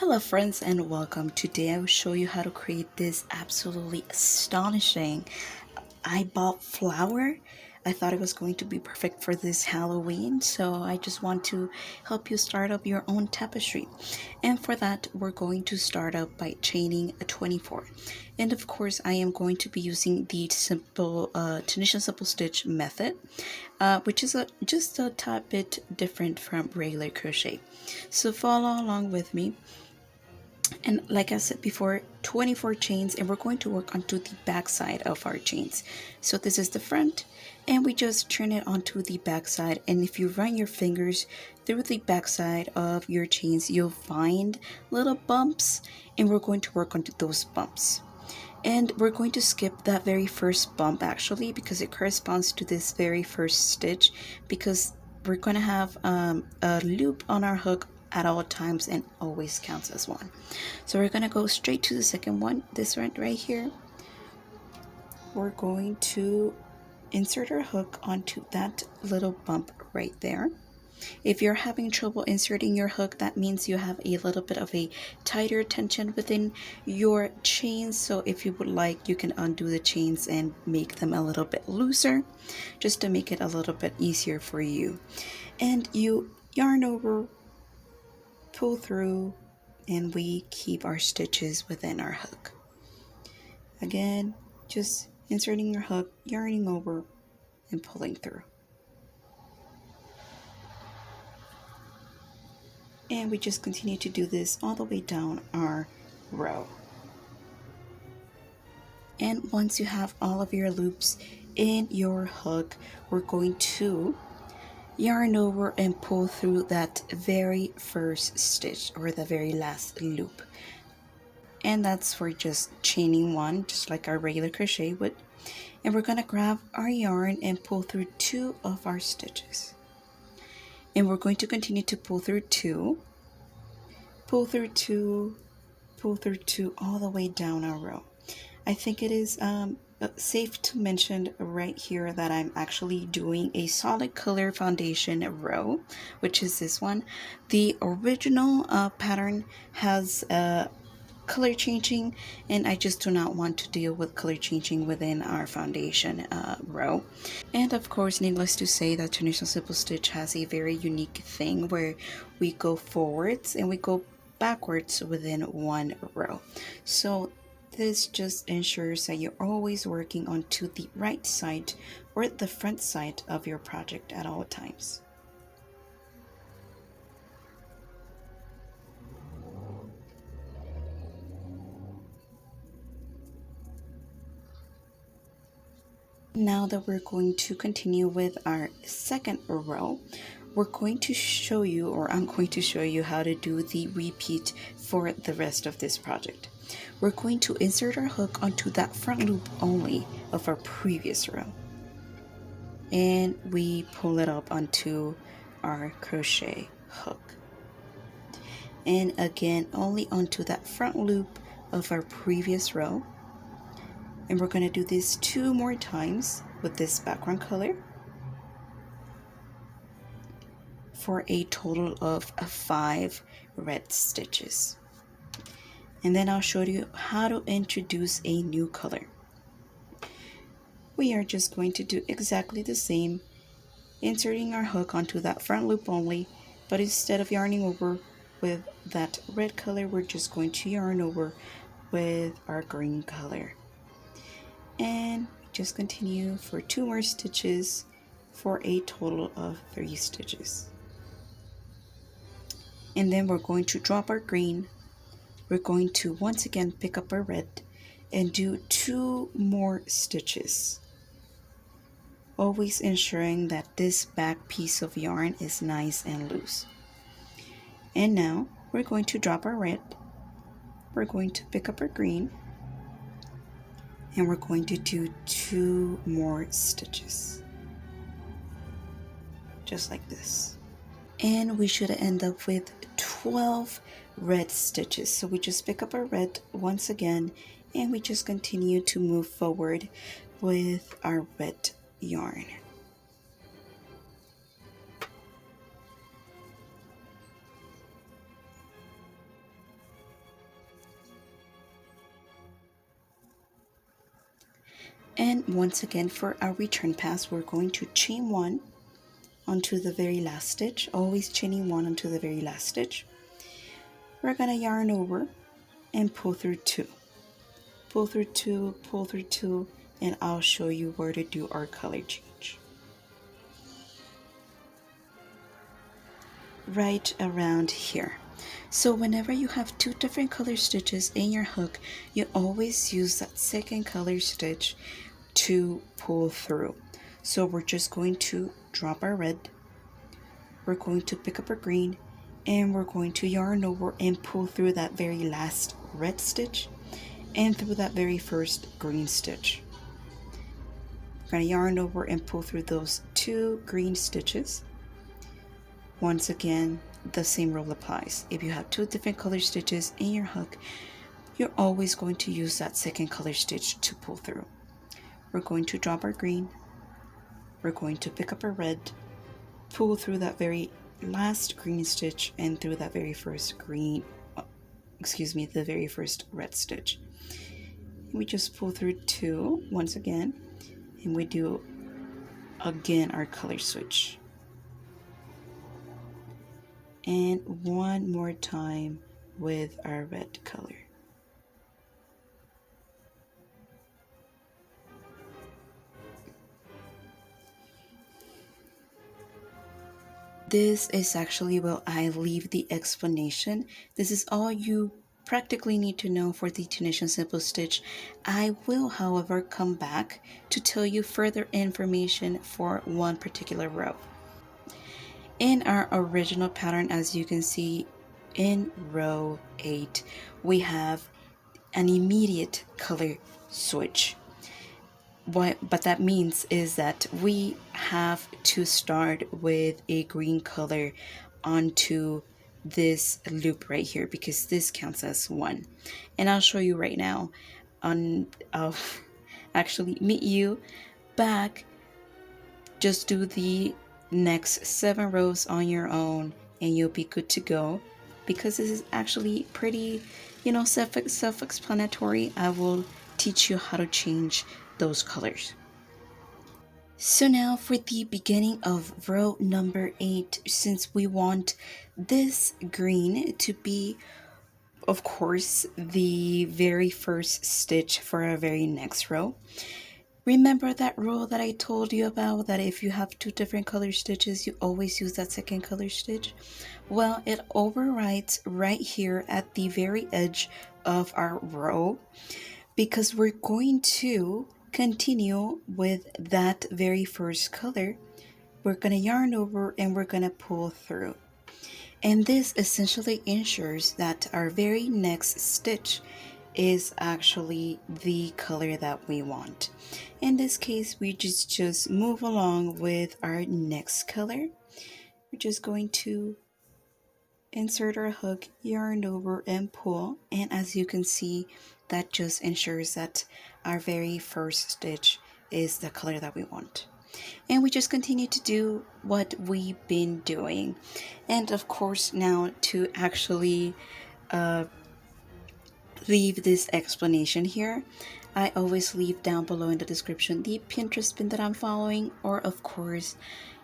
Hello friends and welcome. Today I will show you how to create this absolutely astonishing I bought flower. I thought it was going to be perfect for this Halloween, so I just want to help you start up your own tapestry. And for that, we're going to start up by chaining a 24. And of course, I am going to be using the simple Tunisian simple stitch method, which is just a tad bit different from regular crochet. So follow along with me. And like I said before, 24 chains, and we're going to work onto the back side of our chains. So this is the front, and we just turn it onto the back side. And if you run your fingers through the back side of your chains, you'll find little bumps, and we're going to work onto those bumps. And we're going to skip that very first bump actually, because it corresponds to this very first stitch, because we're going to have a loop on our hook at all times and always counts as one. So we're going to go straight to the second one, this one right here. We're going to insert our hook onto that little bump right there. If you're having trouble inserting your hook, that means you have a little bit of a tighter tension within your chains. So if you would like, you can undo the chains and make them a little bit looser, just to make it a little bit easier for you. And you yarn over, pull through, and we keep our stitches within our hook. Again, just inserting your hook, yarning over, and pulling through. And we just continue to do this all the way down our row. And once you have all of your loops in your hook, we're going to yarn over and pull through that very first stitch, or the very last loop. And that's for just chaining one, just like our regular crochet would. And we're going to grab our yarn and pull through 2 of our stitches. And we're going to continue to pull through 2, pull through 2, pull through 2, all the way down our row. I think it is safe to mention right here that I'm actually doing a solid color foundation row, which is this one. The original pattern has color changing, and I just do not want to deal with color changing within our foundation row. And of course, needless to say, that Tunisian simple stitch has a very unique thing where we go forwards and we go backwards within one row. So this just ensures that you're always working onto the right side or the front side of your project at all times. Now that we're going to continue with our second row, we're going to show you, or I'm going to show you, how to do the repeat for the rest of this project. We're going to insert our hook onto that front loop only of our previous row, and we pull it up onto our crochet hook, and again only onto that front loop of our previous row. And we're going to do this 2 more times with this background color for a total of 5 red stitches. And then I'll show you how to introduce a new color. We are just going to do exactly the same, inserting our hook onto that front loop only, but instead of yarning over with that red color, we're just going to yarn over with our green color. And just continue for 2 more stitches for a total of 3 stitches. And then we're going to drop our green. We're going to once again pick up our red and do 2 more stitches, always ensuring that this back piece of yarn is nice and loose. And now we're going to drop our red, we're going to pick up our green, and we're going to do 2 more stitches, just like this. And we should end up with 12 red stitches. So we just pick up our red once again, and we just continue to move forward with our red yarn. And once again, for our return pass, we're going to chain 1 onto the very last stitch, always chaining 1 onto the very last stitch. We're gonna yarn over and pull through 2. Pull through 2, pull through 2, and I'll show you where to do our color change. Right around here. So whenever you have 2 different color stitches in your hook, you always use that second color stitch to pull through. So we're just going to drop our red, we're going to pick up our green, and we're going to yarn over and pull through that very last red stitch and through that very first green stitch. We're going to yarn over and pull through those 2 green stitches. Once again, the same rule applies. If you have 2 different color stitches in your hook, you're always going to use that second color stitch to pull through. We're going to drop our green, we're going to pick up our red, pull through that very last green stitch and through that very first the very first red stitch. We just pull through 2 once again, and we do again our color switch. And one more time with our red color. This is actually where I leave the explanation. This is all you practically need to know for the Tunisian simple stitch. I will, however, come back to tell you further information for one particular row. In our original pattern, as you can see in row 8, we have an immediate color switch. But that means is that we have to start with a green color onto this loop right here, because this counts as 1. And I'll show you right now. I'll actually meet you back. Just do the next 7 rows on your own and you'll be good to go, because this is actually pretty, self-explanatory. I will teach you how to change those colors. So now for the beginning of row number 8, since we want this green to be, of course, the very first stitch for our very next row. Remember that rule that I told you about, that if you have 2 different color stitches, you always use that second color stitch? Well, it overrides right here at the very edge of our row, because we're going to continue with that very first color. We're going to yarn over and we're going to pull through. And this essentially ensures that our very next stitch is actually the color that we want. In this case, we just move along with our next color. We're just going to insert our hook, yarn over and pull, and as you can see, that just ensures that our very first stitch is the color that we want. And we just continue to do what we've been doing. And of course, now to actually leave this explanation here, I always leave down below in the description the Pinterest pin that I'm following, or of course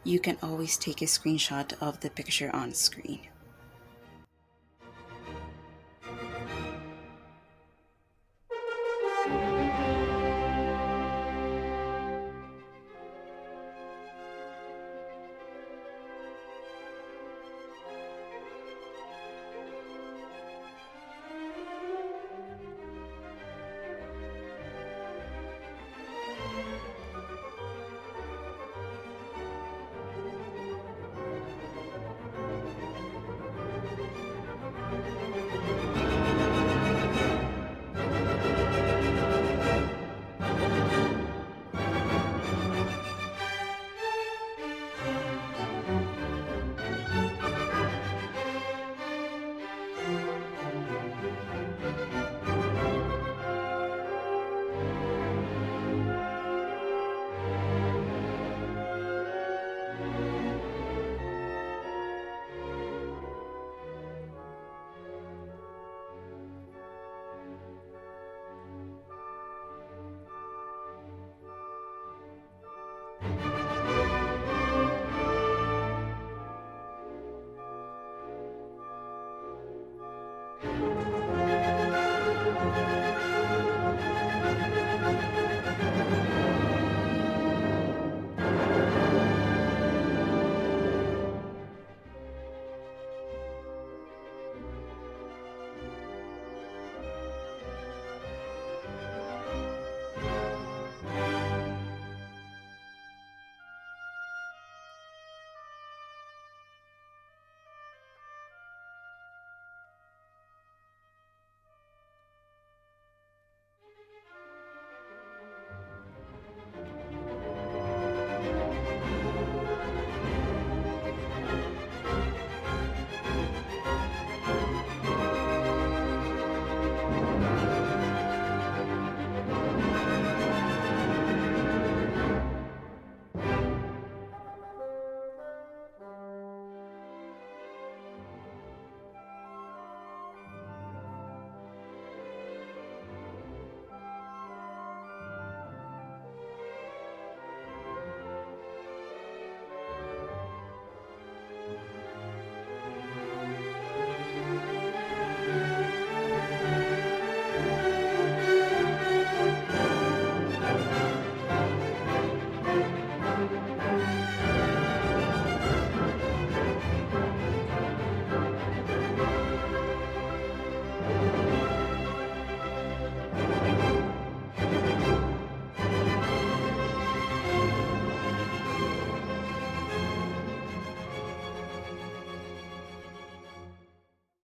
you can always take a screenshot of the picture on screen.